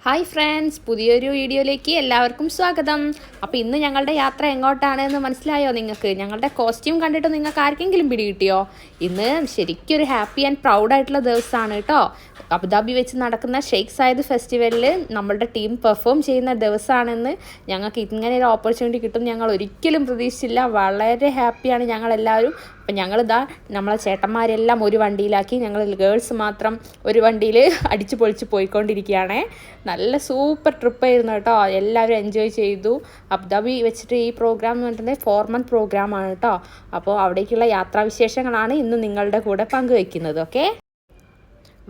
Hi friends, പുതിയൊരു വീഡിയോയിലേക്ക് എല്ലാവർക്കും സ്വാഗതം. അപ്പോൾ ഇന്ന് ഞങ്ങളുടെ യാത്ര എങ്ങോട്ടാണ് എന്ന് മനസ്സിലായോ നിങ്ങൾക്ക്? ഞങ്ങളുടെ കോസ്റ്റ്യൂം കണ്ടിട്ട് നിങ്ങൾക്ക് ആർക്കെങ്കിലും പിടികിട്ടിയോ? ഇന്ന് ശരിക്കും ഒരു ഹാപ്പി ആൻഡ് പ്രൗഡായിട്ടുള്ള ദിവസമാണ് കേട്ടോ. അബുദാബി വെച്ച് നടക്കുന്ന ഷെയ്ഖ് സായിദ് ഫെസ്റ്റിവലിൽ നമ്മളുടെ ടീം പെർഫോം ചെയ്യുന്ന ദിവസമാണെന്ന് ഞങ്ങൾക്ക് ഇങ്ങനെ ഒരു ഓപ്പർച്യൂണിറ്റി കിട്ടും ഞങ്ങൾ ഒരിക്കലും പ്രതീക്ഷിച്ചില്ല. വളരെ ഹാപ്പിയാണ് ഞങ്ങളെല്ലാവരും. അപ്പം ഞങ്ങളിതാ നമ്മളെ ചേട്ടന്മാരെല്ലാം ഒരു വണ്ടിയിലാക്കി, ഞങ്ങൾ ഗേൾസ് മാത്രം ഒരു വണ്ടിയിൽ അടിച്ചു പൊളിച്ച് പോയിക്കൊണ്ടിരിക്കുകയാണ്. നല്ല സൂപ്പർ ട്രിപ്പായിരുന്നു കേട്ടോ. എല്ലാവരും എൻജോയ് ചെയ്തു. അബുദാബി വെച്ചിട്ട് ഈ പ്രോഗ്രാം എന്ന് പറഞ്ഞിട്ടുണ്ടെങ്കിൽ 4 month പ്രോഗ്രാമാണ് കേട്ടോ. അപ്പോൾ അവിടേക്കുള്ള യാത്രാവിശേഷങ്ങളാണ് ഇന്ന് നിങ്ങളുടെ കൂടെ പങ്കുവയ്ക്കുന്നത്. ഓക്കെ,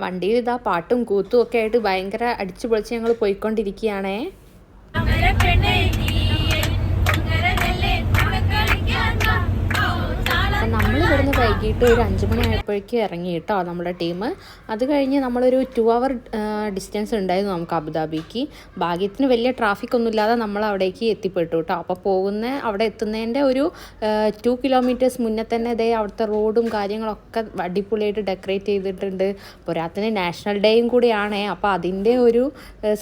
വണ്ടിയിൽ ഇതാ പാട്ടും കൂത്തും ഒക്കെ ആയിട്ട് ഭയങ്കര അടിച്ചു പൊളിച്ച് ഞങ്ങൾ പോയിക്കൊണ്ടിരിക്കുകയാണേ. നമ്മൾ ഇവിടുന്ന് വൈകിട്ട് ഒരു 5 മണി ആയപ്പോഴേക്കും ഇറങ്ങി കേട്ടോ നമ്മുടെ ടീം. അത് കഴിഞ്ഞ് നമ്മളൊരു 2 hour ഡിസ്റ്റൻസ് ഉണ്ടായിരുന്നു നമുക്ക് അബുദാബിക്ക്. ഭാഗ്യത്തിന് വലിയ ട്രാഫിക് ഒന്നും ഇല്ലാതെ നമ്മൾ അവിടേക്ക് എത്തിപ്പെട്ടു കേട്ടോ. അപ്പോൾ അവിടെ എത്തുന്നതിൻ്റെ ഒരു 2 kilometers മുന്നേ തന്നെ ഇതേ അവിടുത്തെ റോഡും കാര്യങ്ങളൊക്കെ അടിപൊളിയായിട്ട് ഡെക്കറേറ്റ് ചെയ്തിട്ടുണ്ട്. പോരാത്തിന് നാഷണൽ ഡേയും കൂടിയാണ്. അപ്പോൾ അതിൻ്റെ ഒരു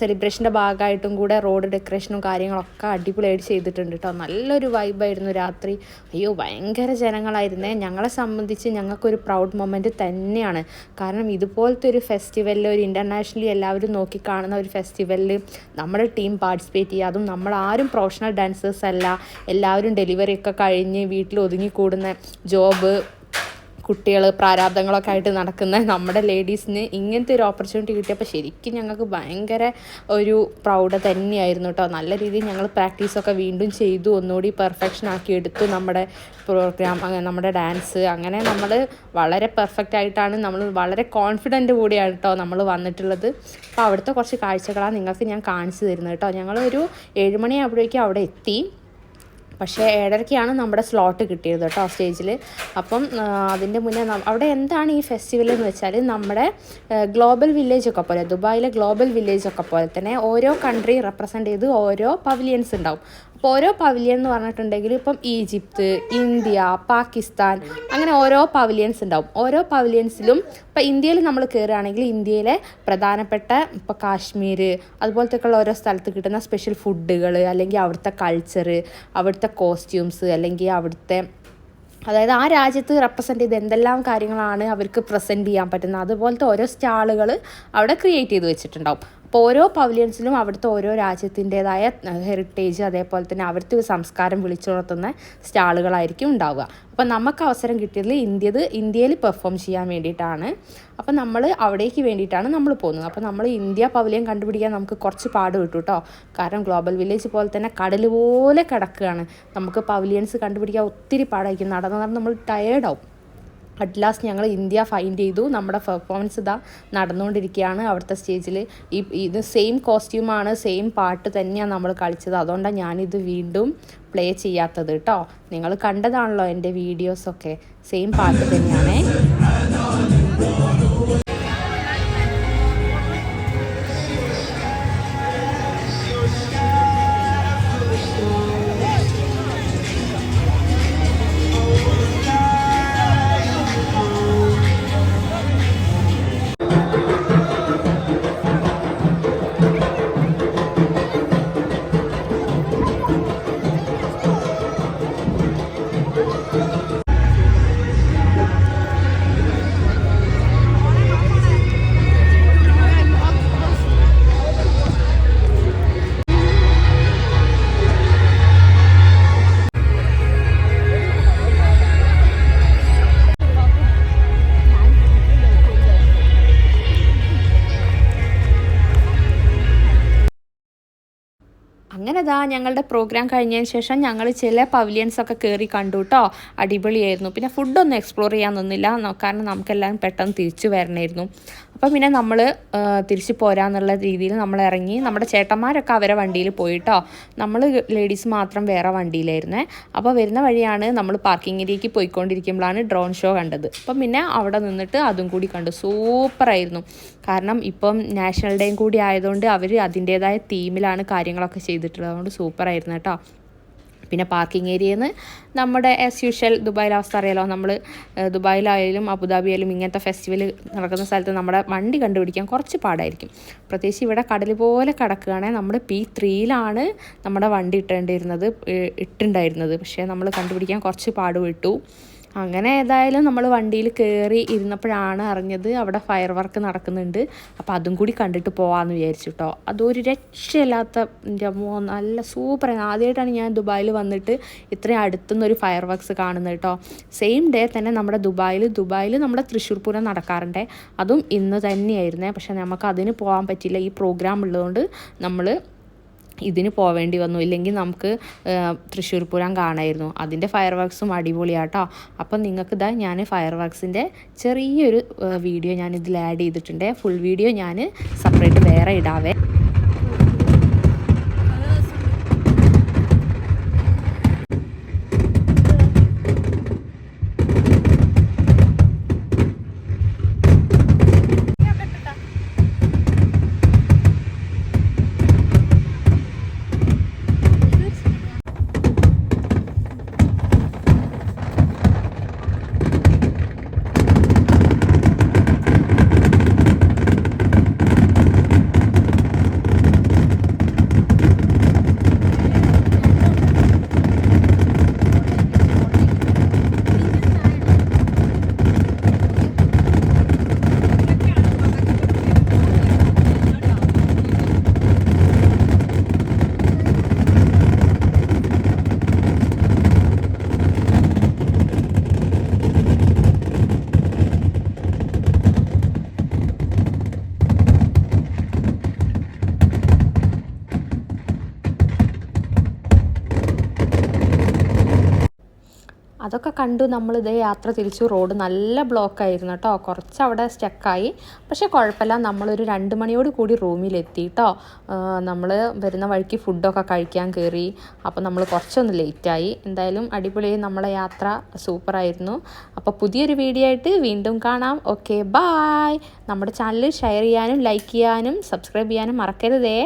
സെലിബ്രേഷൻ്റെ ഭാഗമായിട്ടും കൂടെ റോഡ് ഡെക്കറേഷനും കാര്യങ്ങളൊക്കെ അടിപൊളിയായിട്ട് ചെയ്തിട്ടുണ്ട് കേട്ടോ. നല്ലൊരു വൈബായിരുന്നു രാത്രി. അയ്യോ, ഭയങ്കര ജനങ്ങളായിരുന്നു. ഞങ്ങളെ സംബന്ധിച്ച് ഞങ്ങൾക്കൊരു പ്രൗഡ് മൊമെൻറ്റ് തന്നെയാണ്. കാരണം ഇതുപോലത്തെ ഒരു ഫെസ്റ്റിവലിൽ, ഒരു ഇൻ്റർനാഷണലി എല്ലാവരും നോക്കിക്കാണുന്ന ഒരു ഫെസ്റ്റിവലിൽ നമ്മുടെ ടീം പാർട്ടിസിപ്പേറ്റ് ചെയ്യുക, അതും നമ്മളാരും പ്രൊഫഷണൽ ഡാൻസേഴ്സ് അല്ല, എല്ലാവരും ഡെലിവറി ഒക്കെ കഴിഞ്ഞ് വീട്ടിൽ ഒതുങ്ങിക്കൂടുന്ന ജോബ്, കുട്ടികൾ, പ്രാരാബ്ദങ്ങളൊക്കെ ആയിട്ട് നടക്കുന്ന നമ്മുടെ ലേഡീസിന് ഇങ്ങനത്തെ ഒരു ഓപ്പർച്യൂണിറ്റി കിട്ടിയപ്പോൾ ശരിക്കും ഞങ്ങൾക്ക് ഭയങ്കര ഒരു പ്രൗഡ് തന്നെയായിരുന്നു കേട്ടോ. നല്ല രീതിയിൽ ഞങ്ങൾ പ്രാക്ടീസൊക്കെ വീണ്ടും ചെയ്തു, ഒന്നുകൂടി പെർഫെക്ഷൻ ആക്കി എടുത്തു നമ്മുടെ പ്രോഗ്രാം, നമ്മുടെ ഡാൻസ്. അങ്ങനെ നമ്മൾ വളരെ പെർഫെക്റ്റ് ആയിട്ടാണ്, നമ്മൾ വളരെ കോൺഫിഡൻറ്റ് കൂടിയാണ് കേട്ടോ നമ്മൾ വന്നിട്ടുള്ളത്. അപ്പോൾ അവിടുത്തെ കുറച്ച് കാഴ്ചകളാണ് നിങ്ങൾക്ക് ഞാൻ കാണിച്ചു തരുന്നത് കേട്ടോ. ഞങ്ങളൊരു 7 മണിയാകുമ്പോഴേക്കും അവിടെ എത്തി. പക്ഷേ 7:30 നമ്മുടെ സ്ലോട്ട് കിട്ടിയത് കേട്ടോ സ്റ്റേജിൽ. അപ്പം അതിൻ്റെ മുന്നേ അവിടെ എന്താണ് ഈ ഫെസ്റ്റിവൽ എന്ന് വെച്ചാൽ, നമ്മുടെ ഗ്ലോബൽ വില്ലേജൊക്കെ പോലെ, ദുബായിലെ ഗ്ലോബൽ വില്ലേജൊക്കെ പോലെ തന്നെ ഓരോ കൺട്രി റെപ്രസെൻ്റ് ചെയ്ത് ഓരോ പവലിയൻസ് ഉണ്ടാവും. അപ്പോൾ ഓരോ പവലിയൻ എന്ന് പറഞ്ഞിട്ടുണ്ടെങ്കിൽ ഇപ്പം ഈജിപ്ത്, ഇന്ത്യ, പാകിസ്ഥാൻ, അങ്ങനെ ഓരോ പവലിയൻസ് ഉണ്ടാവും. ഓരോ പവലിയൻസിലും ഇപ്പോൾ ഇന്ത്യയിൽ നമ്മൾ കയറുകയാണെങ്കിൽ ഇന്ത്യയിലെ പ്രധാനപ്പെട്ട ഇപ്പോൾ കാശ്മീർ അതുപോലത്തെയൊക്കെയുള്ള ഓരോ സ്ഥലത്ത് കിട്ടുന്ന സ്പെഷ്യൽ ഫുഡുകൾ, അല്ലെങ്കിൽ അവിടുത്തെ കൾച്ചർ, അവിടുത്തെ കോസ്റ്റ്യൂംസ്, അല്ലെങ്കിൽ അവിടുത്തെ, അതായത് ആ രാജ്യത്ത് റെപ്രസെൻ്റ് ചെയ്ത് എന്തെല്ലാം കാര്യങ്ങളാണ് അവർക്ക് പ്രസൻറ്റ് ചെയ്യാൻ പറ്റുന്നത്, അതുപോലത്തെ ഓരോ സ്റ്റാളുകൾ അവിടെ ക്രിയേറ്റ് ചെയ്ത് വെച്ചിട്ടുണ്ടാവും. അപ്പോൾ ഓരോ പവലിയൻസിലും അവിടുത്തെ ഓരോ രാജ്യത്തിൻ്റേതായ ഹെറിറ്റേജ്, അതേപോലെ തന്നെ അവിടുത്തെ ഒരു സംസ്കാരം വിളിച്ചുണർത്തുന്ന സ്റ്റാളുകളായിരിക്കും ഉണ്ടാവുക. അപ്പോൾ നമുക്ക് അവസരം കിട്ടിയത് ഇന്ത്യയിൽ പെർഫോം ചെയ്യാൻ വേണ്ടിയിട്ടാണ്. അപ്പോൾ നമ്മൾ അവിടേക്ക് വേണ്ടിയിട്ടാണ് നമ്മൾ പോകുന്നത്. അപ്പോൾ നമ്മൾ ഇന്ത്യ പവലിയൻ കണ്ടുപിടിക്കാൻ നമുക്ക് കുറച്ച് പാട് കിട്ടും കേട്ടോ. കാരണം ഗ്ലോബൽ വില്ലേജ് പോലെ തന്നെ കടൽ പോലെ കിടക്കുകയാണ്. നമുക്ക് പവലിയൻസ് കണ്ടുപിടിക്കാൻ ഒത്തിരി പാടായിരിക്കും. നടന്ന് നമ്മൾ ടയേർഡാവും. അറ്റ് ലാസ്റ്റ് ഞങ്ങൾ ഇന്ത്യ ഫൈൻഡ് ചെയ്തു. നമ്മുടെ പെർഫോമൻസ് ഇതാ നടന്നുകൊണ്ടിരിക്കുകയാണ് അവിടുത്തെ സ്റ്റേജിൽ. ഇത് സെയിം കോസ്റ്റ്യൂമാണ്, സെയിം പാട്ട് തന്നെയാണ് നമ്മൾ കളിച്ചത്. അതുകൊണ്ടാണ് ഞാനിത് വീണ്ടും പ്ലേ ചെയ്യാത്തത് കേട്ടോ. നിങ്ങൾ കണ്ടതാണല്ലോ എൻ്റെ വീഡിയോസൊക്കെ, സെയിം പാട്ട് തന്നെയാണേ. അങ്ങനെ ഞങ്ങളുടെ പ്രോഗ്രാം കഴിഞ്ഞതിന് ശേഷം ഞങ്ങൾ ചില പവലിയൻസൊക്കെ കയറി കണ്ടു കേട്ടോ. അടിപൊളിയായിരുന്നു. പിന്നെ ഫുഡൊന്നും എക്സ്പ്ലോർ ചെയ്യാൻ നിന്നില്ല, കാരണം നമുക്കെല്ലാം പെട്ടെന്ന് തിരിച്ചു വരണമായിരുന്നു. അപ്പം പിന്നെ നമ്മൾ തിരിച്ച് പോരാന്നുള്ള രീതിയിൽ നമ്മൾ ഇറങ്ങി. നമ്മുടെ ചേട്ടന്മാരൊക്കെ അവരെ വണ്ടിയിൽ പോയിട്ടോ. നമ്മൾ ലേഡീസ് മാത്രം വേറെ വണ്ടിയിലായിരുന്നേ. അപ്പോൾ വരുന്ന വഴിയാണ് നമ്മൾ പാർക്കിംഗ് ഏരിയയ്ക്ക് പോയിക്കൊണ്ടിരിക്കുമ്പോഴാണ് ഡ്രോൺ ഷോ കണ്ടത്. അപ്പം പിന്നെ അവിടെ നിന്നിട്ട് അതും കൂടി കണ്ടു. സൂപ്പറായിരുന്നു. കാരണം ഇപ്പം നാഷണൽ ഡേയും കൂടി ആയതുകൊണ്ട് അവർ അതിൻ്റേതായ തീമിലാണ് കാര്യങ്ങളൊക്കെ ചെയ്തിട്ടുള്ളത്. അതുകൊണ്ട് സൂപ്പറായിരുന്നു കേട്ടോ. പിന്നെ പാർക്കിംഗ് ഏരിയയിൽ നിന്ന് നമ്മുടെ ആസ് യൂഷ്വൽ ദുബായിലെ അവസ്ഥ അറിയാലോ, നമ്മൾ ദുബായിലായാലും അബുദാബിയായാലും ഇങ്ങനത്തെ ഫെസ്റ്റിവൽ നടക്കുന്ന സ്ഥലത്ത് നമ്മുടെ വണ്ടി കണ്ടുപിടിക്കാൻ കുറച്ച് പാടായിരിക്കും. പ്രത്യേകിച്ച് ഇവിടെ കടൽ പോലെ കിടക്കുകയാണെങ്കിൽ നമ്മൾ P3-ലാണ് നമ്മുടെ വണ്ടി ഇട്ടുണ്ടായിരുന്നത്. പക്ഷേ നമ്മൾ കണ്ടുപിടിക്കാൻ കുറച്ച് പാടുപെട്ടു. അങ്ങനെ ഏതായാലും നമ്മൾ വണ്ടിയിൽ കയറി ഇരുന്നപ്പോഴാണ് അറിഞ്ഞത് അവിടെ ഫയർ വർക്ക് നടക്കുന്നുണ്ട്. അപ്പോൾ അതും കൂടി കണ്ടിട്ട് പോകാമെന്ന് വിചാരിച്ചു കേട്ടോ. അതൊരു രക്ഷയില്ലാത്ത നല്ല സൂപ്പറാണ്. ആദ്യമായിട്ടാണ് ഞാൻ ദുബായിൽ വന്നിട്ട് ഇത്രയും അടുത്തുനിന്നൊരു ഫയർ വർക്ക്സ് കാണുന്നത് കേട്ടോ. സെയിം ഡേ തന്നെ നമ്മുടെ ദുബായിൽ നമ്മുടെ തൃശ്ശൂർ പൂരം നടക്കാറുണ്ട്. അതും ഇന്ന് തന്നെയായിരുന്നേ. പക്ഷേ നമുക്ക് അതിന് പോകാൻ പറ്റില്ല, ഈ പ്രോഗ്രാം ഉള്ളതുകൊണ്ട് നമ്മൾ ഇതിന് പോവേണ്ടി വന്നു. ഇല്ലെങ്കിൽ നമുക്ക് തൃശ്ശൂർ പൂരം കാണായിരുന്നു. അതിൻ്റെ ഫയർ വർക്ക്സും അടിപൊളിയാട്ടോ. അപ്പം നിങ്ങൾക്ക് ഞാൻ ഫയർ വർക്ക്സിൻ്റെ ചെറിയൊരു വീഡിയോ ഞാൻ ഇതിൽ ആഡ് ചെയ്തിട്ടുണ്ട്. ഫുൾ വീഡിയോ ഞാൻ സെപ്പറേറ്റ് വേറെ ഇടാവേ. അതൊക്കെ കണ്ടു നമ്മളിതേ യാത്ര തിരിച്ചു. റോഡ് നല്ല ബ്ലോക്കായിരുന്നു കേട്ടോ. കുറച്ച് അവിടെ സ്റ്റക്കായി. പക്ഷേ കുഴപ്പമില്ല, നമ്മളൊരു 2 മണിയോട് കൂടി റൂമിലെത്തി കേട്ടോ. നമ്മൾ വരുന്ന വഴിക്ക് ഫുഡൊക്കെ കഴിക്കാൻ കയറി. അപ്പോൾ നമ്മൾ കുറച്ചൊന്ന് ലേറ്റായി. എന്തായാലും അടിപൊളിയായി, നമ്മളെ യാത്ര സൂപ്പറായിരുന്നു. അപ്പോൾ പുതിയൊരു വീഡിയോ ആയിട്ട് വീണ്ടും കാണാം. Okay, bye. നമ്മുടെ ചാനൽ ഷെയർ ചെയ്യാനും ലൈക്ക് ചെയ്യാനും സബ്സ്ക്രൈബ് ചെയ്യാനും മറക്കരുതേ.